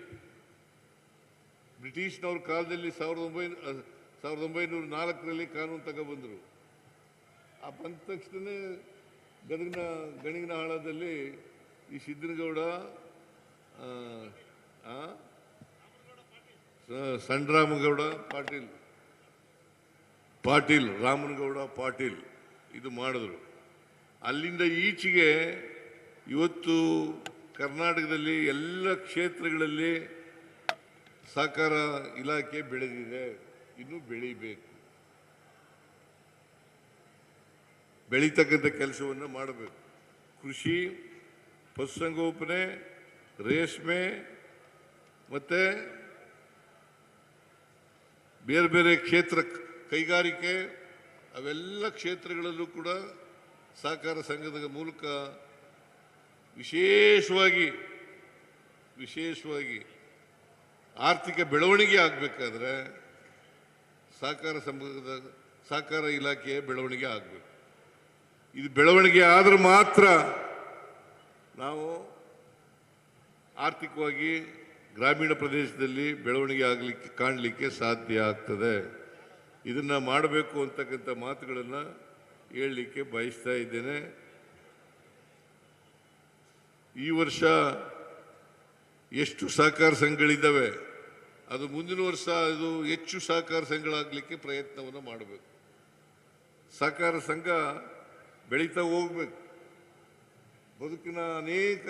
ಬ್ರಿಟಿಷ್ನವ್ರ ಕಾಲದಲ್ಲಿ 1904ರಲ್ಲಿ ಕಾನೂನು ತಗೊಬಂದರು. ಆ ಬಂದ ತಕ್ಷಣ ಗಣಿಗಿನ ಹಾಳದಲ್ಲಿ ಈ ಸಿದ್ದನಗೌಡ, ಸಂಡ್ರಾಮಗೌಡ ಪಾಟೀಲ್ ರಾಮನಗೌಡ ಪಾಟೀಲ್ ಇದು ಮಾಡಿದ್ರು. ಅಲ್ಲಿಂದ ಈಚೆಗೆ ಇವತ್ತು ಕರ್ನಾಟಕದಲ್ಲಿ ಎಲ್ಲ ಕ್ಷೇತ್ರಗಳಲ್ಲಿ ಸಹಕಾರ ಇಲಾಖೆ ಬೆಳೆದಿದೆ. ಇನ್ನೂ ಬೆಳೀಬೇಕು. ಬೆಳೀತಕ್ಕಂಥ ಕೆಲಸವನ್ನು ಮಾಡಬೇಕು. ಕೃಷಿ, ಪಶುಸಂಗೋಪನೆ, ರೇಷ್ಮೆ ಮತ್ತು ಬೇರೆ ಬೇರೆ ಕ್ಷೇತ್ರ, ಕೈಗಾರಿಕೆ, ಅವೆಲ್ಲ ಕ್ಷೇತ್ರಗಳಲ್ಲೂ ಕೂಡ ಸಹಕಾರ ಸಂಘದ ಮೂಲಕ ವಿಶೇಷವಾಗಿ ಆರ್ಥಿಕ ಬೆಳವಣಿಗೆ ಆಗಬೇಕಾದ್ರೆ ಸಹಕಾರ ಇಲಾಖೆಯ ಬೆಳವಣಿಗೆ ಆಗಬೇಕು. ಇದು ಬೆಳವಣಿಗೆ ಆದ್ರೆ ಮಾತ್ರ ನಾವು ಆರ್ಥಿಕವಾಗಿ ಗ್ರಾಮೀಣ ಪ್ರದೇಶದಲ್ಲಿ ಬೆಳವಣಿಗೆ ಕಾಣಲಿಕ್ಕೆ ಸಾಧ್ಯ ಆಗ್ತದೆ. ಇದನ್ನು ಮಾಡಬೇಕು ಅಂತಕ್ಕಂಥ ಮಾತುಗಳನ್ನು ಹೇಳಲಿಕ್ಕೆ ಬಯಸ್ತಾ ಇದ್ದೇನೆ. ಈ ವರ್ಷ ಎಷ್ಟು ಸಹಕಾರ ಸಂಘಗಳಿದ್ದಾವೆ, ಅದು ಮುಂದಿನ ವರ್ಷ ಅದು ಹೆಚ್ಚು ಸಹಕಾರ ಸಂಘಗಳಾಗಲಿಕ್ಕೆ ಪ್ರಯತ್ನವನ್ನು ಮಾಡಬೇಕು. ಸಹಕಾರ ಸಂಘ ಬೆಳೀತಾ ಹೋಗ್ಬೇಕು. ಬದುಕಿನ ಅನೇಕ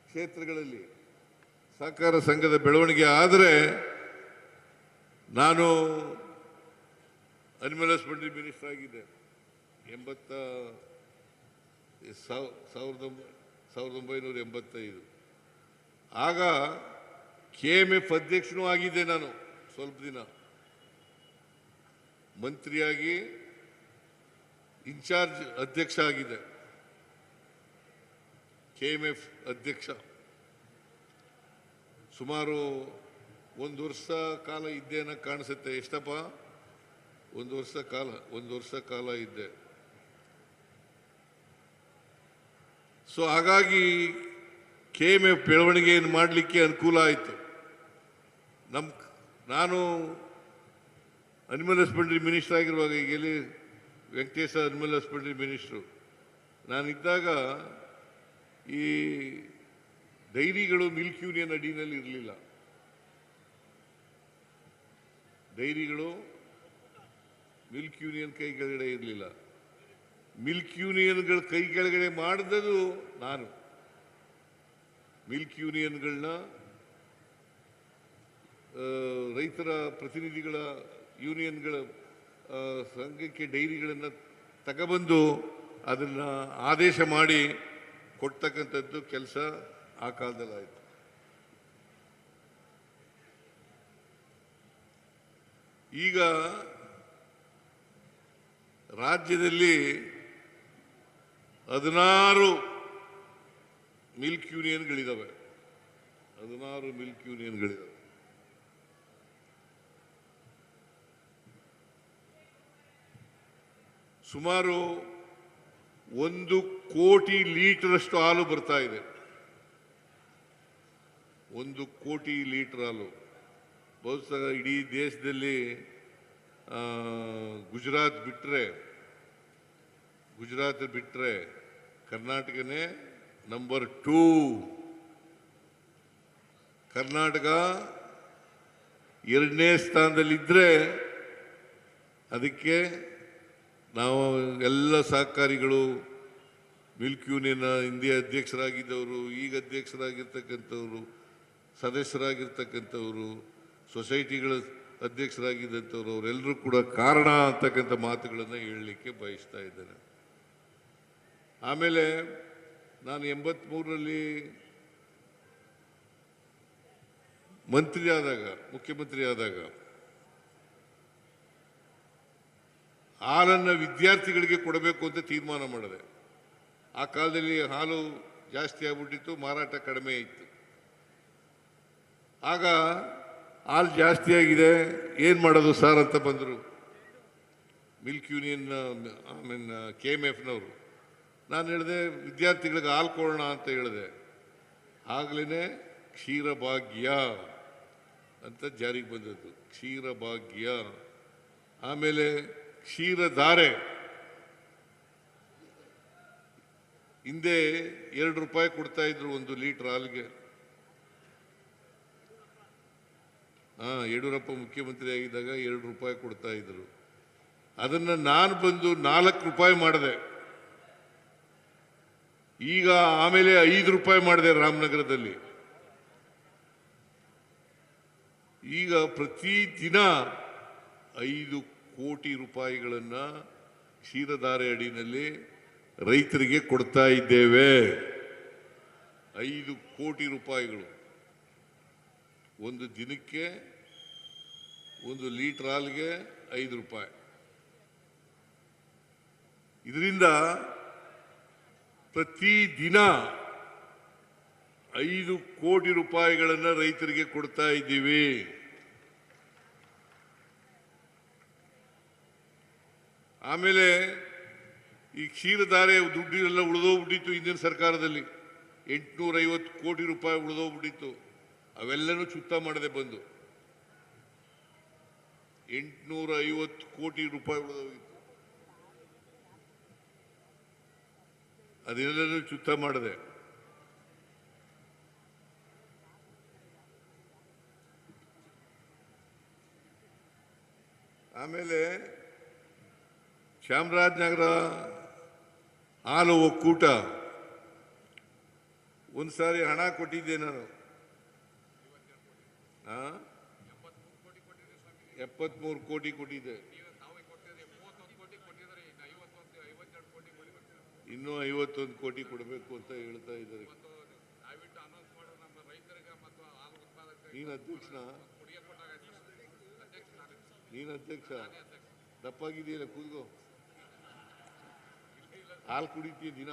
ಕ್ಷೇತ್ರಗಳಲ್ಲಿ ಸಹಕಾರ ಸಂಘದ ಬೆಳವಣಿಗೆ ಆದರೆ, ನಾನು ಅನಿಮಲ್ ಹಸ್ಬೆಂಡ್ರಿ ಮಿನಿಸ್ಟರ್ ಆಗಿದ್ದೆ 1985. ಆಗ KMF ಅಧ್ಯಕ್ಷನೂ ಆಗಿದ್ದೆ. ನಾನು ಸ್ವಲ್ಪ ದಿನ ಮಂತ್ರಿಯಾಗಿ ಇನ್ಚಾರ್ಜ್ ಅಧ್ಯಕ್ಷ ಆಗಿದೆ. KMF ಅಧ್ಯಕ್ಷ ಸುಮಾರು 1 ವರ್ಷ ಕಾಲ ಇದ್ದೇನ ಕಾಣಿಸುತ್ತೆ. ಎಷ್ಟಪ್ಪ? 1 ವರ್ಷ ಕಾಲ ಇದ್ದೆ. ಸೊ ಹಾಗಾಗಿ KMF ಬೆಳವಣಿಗೆಯನ್ನು ಮಾಡಲಿಕ್ಕೆ ಅನುಕೂಲ ಆಯಿತು. ನಾನು ಅನಿಮಲ್ ಹಸ್ಬೆಂಡ್ರಿ ಮಿನಿಸ್ಟರ್ ಆಗಿರುವಾಗ, ಈಗ ಎಲ್ಲಿ ವೆಂಕಟೇಶ ಅನಿಮಲ್ ಹಸ್ಬೆಂಡ್ರಿ ಮಿನಿಸ್ಟ್ರು ನಾನಿದ್ದಾಗ, ಈ ಡೈರಿಗಳು ಮಿಲ್ಕ್ ಯೂನಿಯನ್ ಅಡಿನಲ್ಲಿ ಇರಲಿಲ್ಲ. ಡೈರಿಗಳು ಮಿಲ್ಕ್ ಯೂನಿಯನ್ ಕೈ ಕೆಳಗಡೆ ಇರಲಿಲ್ಲ. ಮಿಲ್ಕ್ ಯೂನಿಯನ್ಗಳ ಕೈ ಕೆಳಗಡೆ ಮಾಡಿದ್ದು ನಾನು. ಮಿಲ್ಕ್ ಯೂನಿಯನ್ಗಳನ್ನ, ರೈತರ ಪ್ರತಿನಿಧಿಗಳ ಯೂನಿಯನ್ಗಳ ಸಂಘಕ್ಕೆ ಡೈರಿಗಳನ್ನು ತಗೊಬಂದು ಅದನ್ನು ಆದೇಶ ಮಾಡಿ ಕೊಡ್ತಕ್ಕಂಥದ್ದು ಕೆಲಸ ಆ ಕಾಲದಲ್ಲಾಯಿತು. ಈಗ ರಾಜ್ಯದಲ್ಲಿ 16 ಮಿಲ್ಕ್ ಯೂನಿಯನ್ಗಳಿದ್ದಾವೆ. 16 ಮಿಲ್ಕ್ ಯೂನಿಯನ್ಗಳಿದ್ದಾವೆ. ಸುಮಾರು 1 ಕೋಟಿ ಲೀಟರಷ್ಟು ಹಾಲು ಬರ್ತಾ ಇದೆ. 1 ಕೋಟಿ ಲೀಟರ್ ಹಾಲು. ಬಹುಶಃ ಇಡೀ ದೇಶದಲ್ಲಿ ಗುಜರಾತ್ ಬಿಟ್ಟರೆ ಕರ್ನಾಟಕನೇ ನಂಬರ್ 2. ಕರ್ನಾಟಕ 2ನೇ ಸ್ಥಾನದಲ್ಲಿದ್ದರೆ ಅದಕ್ಕೆ ನಾವು ಎಲ್ಲ ಸಹಕಾರಿಗಳು, ಮಿಲ್ಕ್ ಯೂನಿಯನ್ ಹಿಂದೆ ಅಧ್ಯಕ್ಷರಾಗಿದ್ದವರು, ಈಗ ಅಧ್ಯಕ್ಷರಾಗಿರ್ತಕ್ಕಂಥವ್ರು, ಸದಸ್ಯರಾಗಿರ್ತಕ್ಕಂಥವರು, ಸೊಸೈಟಿಗಳ ಅಧ್ಯಕ್ಷರಾಗಿದ್ದಂಥವ್ರು, ಅವರೆಲ್ಲರೂ ಕೂಡ ಕಾರಣ ಅಂತಕ್ಕಂಥ ಮಾತುಗಳನ್ನು ಹೇಳಲಿಕ್ಕೆ ಬಯಸ್ತಾ ಇದ್ದೇನೆ. ಆಮೇಲೆ ನಾನು 83ರಲ್ಲಿ ಮುಖ್ಯಮಂತ್ರಿ ಆದಾಗ ಹಾಲನ್ನು ವಿದ್ಯಾರ್ಥಿಗಳಿಗೆ ಕೊಡಬೇಕು ಅಂತ ತೀರ್ಮಾನ ಮಾಡಿದೆ. ಆ ಕಾಲದಲ್ಲಿ ಹಾಲು ಜಾಸ್ತಿ ಆಗ್ಬಿಟ್ಟಿತ್ತು, ಮಾರಾಟ ಕಡಿಮೆ ಇತ್ತು. ಆಗ ಹಾಲು ಜಾಸ್ತಿ ಆಗಿದೆ, ಏನು ಮಾಡೋದು ಸರ್ ಅಂತ ಬಂದರು ಮಿಲ್ಕ್ ಯೂನಿಯನ್, KMFನವರು. ನಾನು ಹೇಳಿದೆ ವಿದ್ಯಾರ್ಥಿಗಳಿಗೆ ಹಾಲು ಕೊಡೋಣ ಅಂತ ಹೇಳಿದೆ. ಆಗಲೇ ಕ್ಷೀರಭಾಗ್ಯ ಅಂತ ಜಾರಿಗೆ ಬಂದದ್ದು, ಕ್ಷೀರಭಾಗ್ಯ. ಆಮೇಲೆ ಕ್ಷೀರಧಾರೆ, ಹಿಂದೆ 2 ರೂಪಾಯಿ ಕೊಡ್ತಾ ಇದ್ರು 1 ಲೀಟರ್ ಹಾಲಿಗೆ. ಯಡಿಯೂರಪ್ಪ ಮುಖ್ಯಮಂತ್ರಿ ಆಗಿದ್ದಾಗ 2 ರೂಪಾಯಿ ಕೊಡ್ತಾ ಇದ್ರು. ಅದನ್ನು ನಾನು ಬಂದು 4 ರೂಪಾಯಿ ಮಾಡಿದೆ. ಈಗ ಆಮೇಲೆ 5 ರೂಪಾಯಿ ಮಾಡಿದೆ ರಾಮನಗರದಲ್ಲಿ. ಈಗ ಪ್ರತಿದಿನ 5 ಕೋಟಿ ರೂಪಾಯಿಗಳನ್ನು ಕ್ಷೀರಧಾರೆ ಅಡಿನಲ್ಲಿ ರೈತರಿಗೆ ಕೊಡ್ತಾ ಇದ್ದೇವೆ. 5 ಕೋಟಿ ರೂಪಾಯಿಗಳು ಒಂದು ದಿನಕ್ಕೆ. 1 ಲೀಟರ್ ಹಾಲಿಗೆ 5 ರೂಪಾಯಿ. ಇದರಿಂದ ಪ್ರತಿದಿನ 5 ಕೋಟಿ ರೂಪಾಯಿಗಳನ್ನು ರೈತರಿಗೆ ಕೊಡ್ತಾ ಇದ್ದೀವಿ. ಆಮೇಲೆ ಈ ಕ್ಷೀರಧಾರೆ ದುಡ್ಡಿನೆಲ್ಲ ಉಳಿದೋಗ್ಬಿಟ್ಟಿತ್ತು ಹಿಂದಿನ ಸರ್ಕಾರದಲ್ಲಿ. 850 ಕೋಟಿ ರೂಪಾಯಿ ಉಳಿದೋಗ್ಬಿಟ್ಟಿತ್ತು. ಅವೆಲ್ಲನೂ ಚುತ್ತ ಮಾಡದೆ ಬಂದು 850 ಕೋಟಿ ರೂಪಾಯಿ ಉಳಿದೋಗಿತ್ತು. ಅದೆಲ್ಲನೂ ಚುತ್ತ ಮಾಡದೆ. ಆಮೇಲೆ ಚಾಮರಾಜನಗರ ಹಾಲು ಒಕ್ಕೂಟ ಒಂದು ಸಾರಿ ಹಣ ಕೊಟ್ಟಿದ್ದೆ ನಾನು. 73 ಕೋಟಿ ಕೊಟ್ಟಿದ್ದೆ. ಇನ್ನೂ 51 ಕೋಟಿ ಕೊಡಬೇಕು ಅಂತ ಹೇಳ್ತಾ ಇದ್ದಾರೆ. ನೀನು ಅಧ್ಯಕ್ಷ ದಪ್ಪಾಗಿದೆಯಲ್ಲ, ಕೂತ್ಕೋ. ಹಾಲು ಕುಡಿತೀಯ ದಿನ?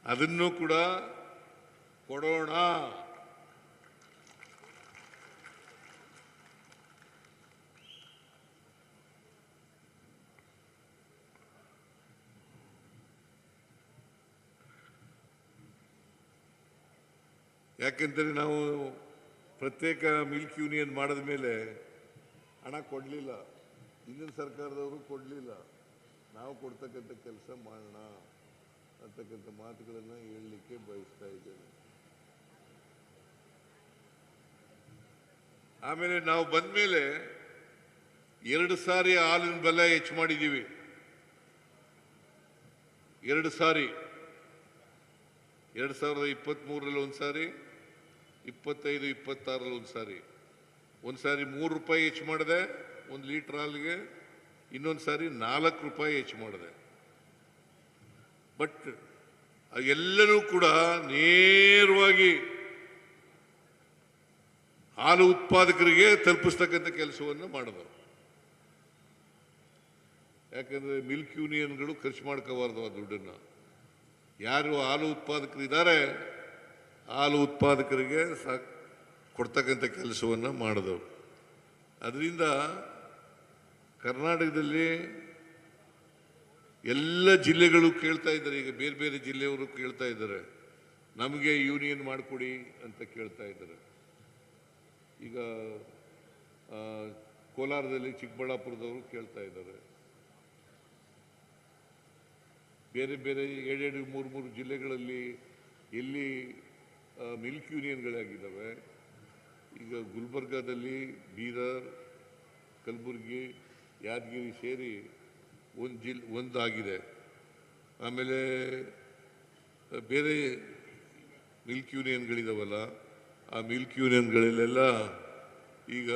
ಅದನ್ನು ಕೂಡ ಕೊಡೋಣ. ಯಾಕೆಂದರೆ ನಾವು ಪ್ರತ್ಯೇಕ ಮಿಲ್ಕ್ ಯೂನಿಯನ್ ಮಾಡಿದ ಮೇಲೆ ಹಣ ಕೊಡಲಿಲ್ಲ, ಹಿಂದಿನ ಸರ್ಕಾರದವರು ಕೊಡಲಿಲ್ಲ. ನಾವು ಕೊಡ್ತಕ್ಕಂಥ ಕೆಲಸ ಮಾಡೋಣ ಅಂತಕ್ಕಂಥ ಮಾತುಗಳನ್ನು ಹೇಳಲಿಕ್ಕೆ ಬಯಸ್ತಾ ಇದ್ದೇನೆ. ಆಮೇಲೆ ನಾವು ಬಂದ ಮೇಲೆ 2 ಸಾರಿ ಹಾಲಿನ ಬೆಲೆ ಹೆಚ್ಚು ಮಾಡಿದ್ದೀವಿ. 2 ಸಾರಿ 2023ರಲ್ಲಿ ಒಂದು ಸಾರಿ, 25, 26ರಲ್ಲಿ ಒಂದು ಸಾರಿ. ಒಂದು ಸಾರಿ ₹3 ಹೆಚ್ಚು ಮಾಡಿದೆ ಒಂದು ಲೀಟರ್ ಹಾಲಿಗೆ, ಇನ್ನೊಂದು ಸಾರಿ ₹4 ಹೆಚ್ಚು ಮಾಡಿದೆ. ಬಟ್ ಎಲ್ಲರೂ ಕೂಡ ನೇರವಾಗಿ ಹಾಲು ಉತ್ಪಾದಕರಿಗೆ ತಲುಪಿಸ್ತಕ್ಕಂಥ ಕೆಲಸವನ್ನು ಮಾಡಿದರು. ಯಾಕಂದ್ರೆ ಮಿಲ್ಕ್ ಯೂನಿಯನ್ಗಳು ಖರ್ಚು ಮಾಡ್ಕೋಬಾರ್ದು ಆ ದುಡ್ಡನ್ನು. ಯಾರು ಹಾಲು ಉತ್ಪಾದಕರು ಇದ್ದಾರೆ ಹಾಲು ಉತ್ಪಾದಕರಿಗೆ ಕೊಡ್ತಕ್ಕಂಥ ಕೆಲಸವನ್ನು ಮಾಡಿದವು. ಅದರಿಂದ ಕರ್ನಾಟಕದಲ್ಲಿ ಎಲ್ಲ ಜಿಲ್ಲೆಗಳು ಕೇಳ್ತಾ ಇದ್ದಾರೆ. ಈಗ ಬೇರೆ ಬೇರೆ ಜಿಲ್ಲೆಯವರು ಕೇಳ್ತಾ ಇದ್ದಾರೆ, ನಮಗೆ ಯೂನಿಯನ್ ಮಾಡಿಕೊಡಿ ಅಂತ ಕೇಳ್ತಾ ಇದ್ದಾರೆ. ಈಗ ಕೋಲಾರದಲ್ಲಿ, ಚಿಕ್ಕಬಳ್ಳಾಪುರದವರು ಕೇಳ್ತಾ ಇದ್ದಾರೆ. ಬೇರೆ ಬೇರೆ 2 3 ಜಿಲ್ಲೆಗಳಲ್ಲಿ ಎಲ್ಲಿ ಮಿಲ್ಕ್ ಯೂನಿಯನ್ಗಳಾಗಿದ್ದಾವೆ. ಈಗ ಗುಲ್ಬರ್ಗಾದಲ್ಲಿ, ಬೀದರ್, ಕಲಬುರಗಿ, ಯಾದಗಿರಿ ಸೇರಿ ಒಂದಾಗಿದೆ. ಆಮೇಲೆ ಬೇರೆ ಮಿಲ್ಕ್ ಯೂನಿಯನ್ಗಳಿದಾವಲ್ಲ, ಆ ಮಿಲ್ಕ್ ಯೂನಿಯನ್ಗಳಲ್ಲೆಲ್ಲ ಈಗ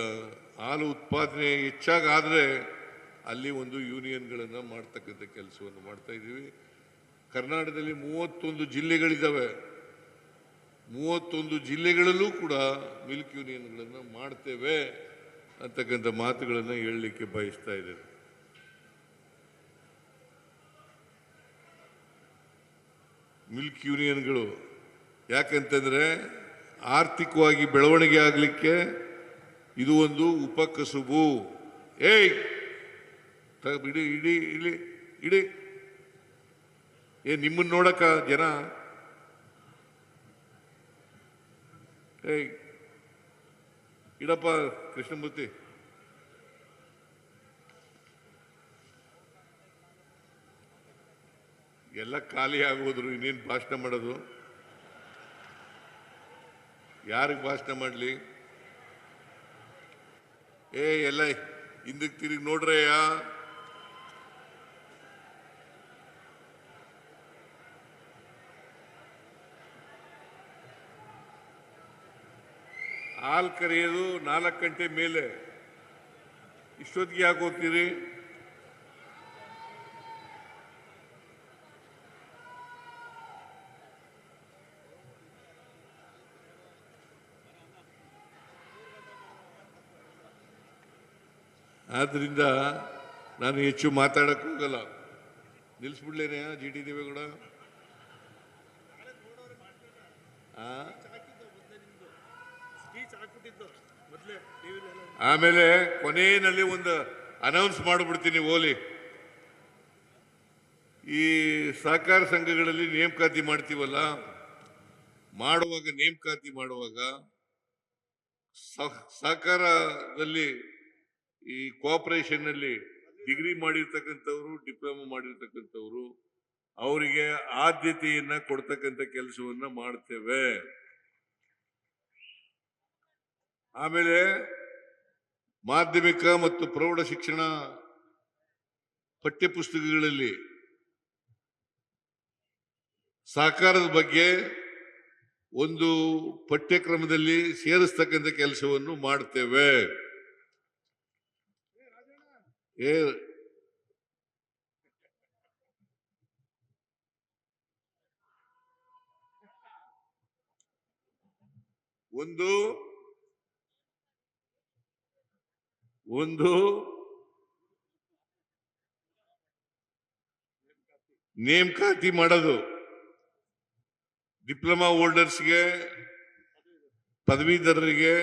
ಹಾಲು ಉತ್ಪಾದನೆ ಹೆಚ್ಚಾಗಾದರೆ ಅಲ್ಲಿ ಒಂದು ಯೂನಿಯನ್ಗಳನ್ನು ಮಾಡ್ತಕ್ಕಂಥ ಕೆಲಸವನ್ನು ಮಾಡ್ತಾ ಇದ್ದೀವಿ. ಕರ್ನಾಟಕದಲ್ಲಿ 31 ಜಿಲ್ಲೆಗಳಿದ್ದಾವೆ. 31 ಜಿಲ್ಲೆಗಳಲ್ಲೂ ಕೂಡ ಮಿಲ್ಕ್ ಯೂನಿಯನ್ಗಳನ್ನು ಮಾಡ್ತೇವೆ ಅಂತಕ್ಕಂಥ ಮಾತುಗಳನ್ನು ಹೇಳಲಿಕ್ಕೆ ಬಯಸ್ತಾ ಇದ್ದೇನೆ. ಮಿಲ್ಕ್ ಯೂನಿಯನ್ಗಳು ಯಾಕಂತಂದ್ರೆ ಆರ್ಥಿಕವಾಗಿ ಬೆಳವಣಿಗೆ ಆಗಲಿಕ್ಕೆ ಇದು ಒಂದು ಉಪಕಸುಬು. ಇಡಿ ಇಡಿ ಇಲ್ಲಿ ಇಡಿ. ನಿಮ್ಮನ್ನ ನೋಡಕ ಜನ ಇಡಪ್ಪ ಕೃಷ್ಣಮೂರ್ತಿ. ಎಲ್ಲ ಖಾಲಿ ಆಗೋದ್ರು, ಇನ್ನೇನು ಭಾಷಣ ಮಾಡೋದು? ಯಾರಿಗೆ ಭಾಷಣ ಮಾಡಲಿ? ಎಲ್ಲ ಹಿಂದಕ್ಕೆ ತಿರುಗಿ ನೋಡ್ರಯ್ಯ. ಹಾಲು ಕರೆಯೋದು 4 ಗಂಟೆ ಮೇಲೆ. ಇಷ್ಟೊತ್ತಿಗೆ ಯಾಕೆ ಹೋಗ್ತೀರಿ? ಆದ್ರಿಂದ ನಾನು ಹೆಚ್ಚು ಮಾತಾಡಕ್ಕೆ ಹೋಗಲ್ಲ. ನಿಲ್ಲಿಸ್ಬಿಡ್ಲೇನೆ GT ದೇವೇಗೌಡ? ಆಮೇಲೆ ಕೊನೆಯಲ್ಲಿ ಒಂದು ಅನೌನ್ಸ್ ಮಾಡಿಬಿಡ್ತೀನಿ. ಓಲಿ, ಈ ಸಹಕಾರ ಸಂಘಗಳಲ್ಲಿ ನೇಮಕಾತಿ ಮಾಡ್ತೀವಲ್ಲ, ಮಾಡುವಾಗ ನೇಮಕಾತಿ ಮಾಡುವಾಗ ಸಹಕಾರದಲ್ಲಿ ಈ ಕೋಆಪರೇಷನ್ ನಲ್ಲಿ ಡಿಗ್ರಿ ಮಾಡಿರ್ತಕ್ಕಂಥವ್ರು, ಡಿಪ್ಲೊಮಾ ಮಾಡಿರ್ತಕ್ಕಂಥವ್ರು, ಅವರಿಗೆ ಆದ್ಯತೆಯನ್ನ ಕೊಡ್ತಕ್ಕಂಥ ಕೆಲಸವನ್ನ ಮಾಡ್ತೇವೆ. ಆಮೇಲೆ ಮಾಧ್ಯಮಿಕ ಮತ್ತು ಪ್ರೌಢ ಶಿಕ್ಷಣ ಪಠ್ಯಪುಸ್ತಕಗಳಲ್ಲಿ ಸಹಕಾರದ ಬಗ್ಗೆ ಒಂದು ಪಠ್ಯಕ್ರಮದಲ್ಲಿ ಸೇರಿಸ್ತಕ್ಕಂಥ ಕೆಲಸವನ್ನು ಮಾಡ್ತೇವೆ. ಒಂದು ನೇಮಕಾತಿ ಮಾಡೋದು, ಡಿಪ್ಲೊಮಾ ಹೋಲ್ಡರ್ಸ್ಗೆ, ಪದವೀಧರರಿಗೆ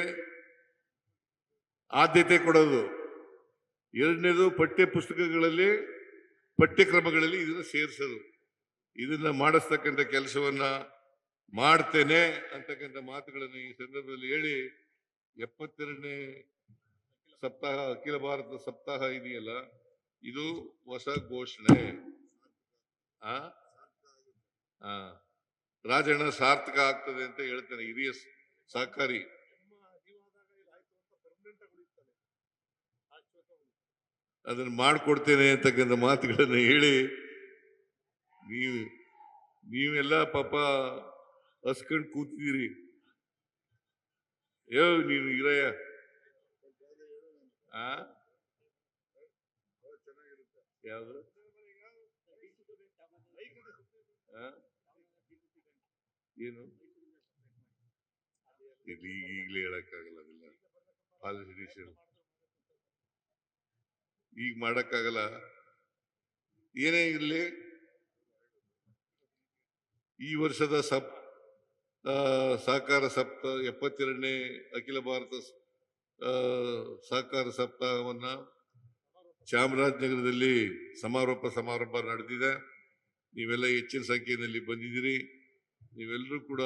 ಆದ್ಯತೆ ಕೊಡೋದು. ಎರಡನೇದು ಪಠ್ಯ ಪುಸ್ತಕಗಳಲ್ಲಿ, ಪಠ್ಯಕ್ರಮಗಳಲ್ಲಿ ಇದನ್ನ ಸೇರಿಸೋದು. ಇದನ್ನ ಮಾಡಿಸ್ತಕ್ಕಂಥ ಕೆಲಸವನ್ನ ಮಾಡ್ತೇನೆ ಅಂತಕ್ಕಂಥ ಮಾತುಗಳನ್ನು ಈ ಸಂದರ್ಭದಲ್ಲಿ ಹೇಳಿ, 72ನೇ ಸಪ್ತಾಹ, ಅಖಿಲ ಭಾರತ ಸಪ್ತಾಹ ಇದೆಯಲ್ಲ, ಇದು ಹೊಸ ಘೋಷಣೆ. ರಾಜಣ್ಣ ಸಾರ್ಥಕ ಆಗ್ತದೆ ಅಂತ ಹೇಳ್ತಾನೆ, ಹಿರಿಯ ಸಹಕಾರಿ. ಅದನ್ನು ಮಾಡಿಕೊಡ್ತೇನೆ ಅಂತಕ್ಕಂಥ ಮಾತುಗಳನ್ನು ಹೇಳಿ ನೀವೆಲ್ಲ ಪಾಪ ಹಸ್ಕೊಂಡ್ ಕೂತಿದ್ದೀರಿ. ನೀನು ಇರಯ್ಯ. ಯಾವುದು ಏನು ಈಗಲೇ ಹೇಳಕ್ಕಾಗಲ್ಲ, ಅದೆಲ್ಲ ಪಾಲಿಸಿಷನ್ ಈಗ ಮಾಡಕ್ಕಾಗಲ್ಲ. ಏನೇ ಇರಲಿ, ಈ ವರ್ಷದ ಸಹಕಾರ ಸಪ್ತಾಹ 72ನೇ ಅಖಿಲ ಭಾರತ ಸಹಕಾರ ಸಪ್ತಾಹವನ್ನ ಚಾಮರಾಜನಗರದಲ್ಲಿ ಸಮಾರಂಭ ನಡೆದಿದೆ. ನೀವೆಲ್ಲ ಹೆಚ್ಚಿನ ಸಂಖ್ಯೆಯಲ್ಲಿ ಬಂದಿದ್ದೀರಿ. ನೀವೆಲ್ಲರೂ ಕೂಡ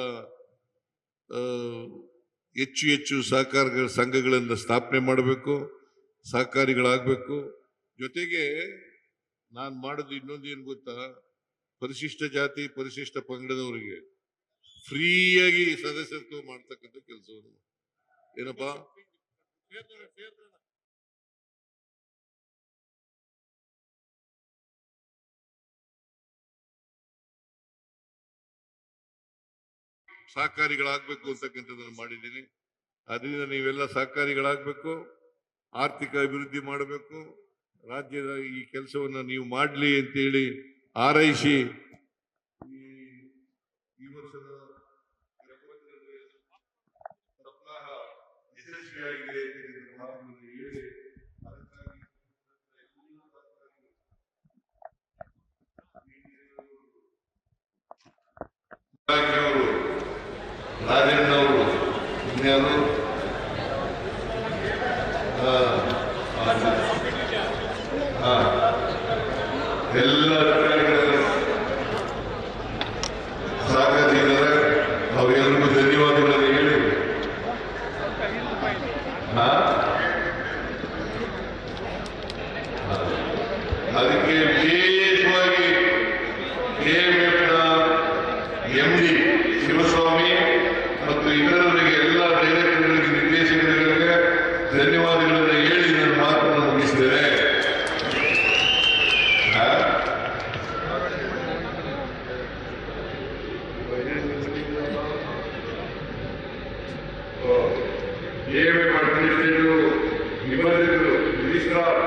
ಹೆಚ್ಚು ಸಹಕಾರ ಸಂಘಗಳನ್ನು ಸ್ಥಾಪನೆ ಮಾಡಬೇಕು, ಸಹಕಾರಿಗಳಾಗಬೇಕು. ಜೊತೆಗೆ ನಾನು ಮಾಡೋದು ಇನ್ನೊಂದೇನು ಗೊತ್ತಾ, ಪರಿಶಿಷ್ಟ ಜಾತಿ ಪರಿಶಿಷ್ಟ ಪಂಗಡದವರಿಗೆ ಫ್ರೀಯಾಗಿ ಸದಸ್ಯತ್ವ ಮಾಡ್ತಕ್ಕಂಥ ಕೆಲಸವನ್ನು ಏನಪ್ಪಾ ಸಹಕಾರಿಗಳಾಗಬೇಕು ಅಂತಕ್ಕಂಥದ್ದನ್ನು ಮಾಡಿದ್ದೀನಿ. ಅದರಿಂದ ನೀವೆಲ್ಲ ಸಹಕಾರಿಗಳಾಗಬೇಕು, ಆರ್ಥಿಕ ಅಭಿವೃದ್ಧಿ ಮಾಡಬೇಕು, ರಾಜ್ಯದ ಈ ಕೆಲಸವನ್ನ ನೀವು ಮಾಡಲಿ ಅಂತೇಳಿ ಹಾರೈಸಿ ಈ ವರ್ಷದ ಸಪ್ತಾಹ ಯಶಸ್ವಿಯಾಗಿದೆ ಹೇಳಿ ರಾಜಣ್ಣವರು ಇನ್ಯಾರು ಎಲ್ಲ ಸಾಕಾಗಿದ್ದಾರೆ. ಅವರೆಲ್ಲರಿಗೂ ಧನ್ಯವಾದಗಳನ್ನು ಹೇಳಿ ಅದಕ್ಕೆ ವಿಶೇಷವಾಗಿ KMFನ MD ಶಿವಸ್ವಾಮಿ ಮತ್ತು ಇತರರಿಗೆ ಎಲ್ಲ ಡೈರೆಕ್ಟರ್ಗಳಿಗೆ ನಿರ್ದೇಶಕರಿಗೆ ಧನ್ಯವಾದಗಳನ್ನು ಹೇಳಿ ನನ್ನ ಮಾತನ್ನು ಮುಗಿಸಿದ್ದೇನೆ. KMF ಅಡ್ಮಿನಿಸ್ಟ್ರೇಟಿವ್ ನಿಬಂಧಕರು ರಿಜಿಸ್ಟ್ರಾರ್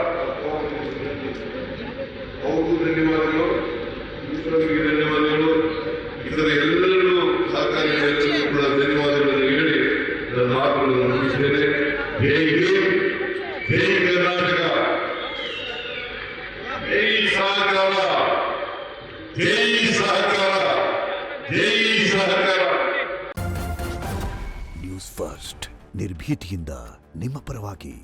ಅವ್ರಿಗೂ ಧನ್ಯವಾದಗಳು, ಮಿನಿಸ್ಟರ್ಗೆ ಧನ್ಯವಾದಗಳು, ಇತರ ಎಲ್ಲರಿಗೂ ಸಹಕಾರಿಗಳಿಗೂ ಕೂಡ ಧನ್ಯವಾದಗಳನ್ನು ಹೇಳಿ ನನ್ನ ಮಾತುಗಳನ್ನು ಮುಗಿಸಿದ್ದೇನೆ. ಜೈ ಹಿಂದ್, ಜೈ ಕರ್ನಾಟಕ, ಜೈ ಸಹಕಾರ, ಜೈ ಸಹಕಾರ, ಜೈ ಸಹಕಾರ. ನ್ಯೂಸ್ ಫಸ್ಟ್ ನಿರ್ಭೀತಿಯಿಂದ ನಿಮ್ಮ ಪರವಾಗಿ.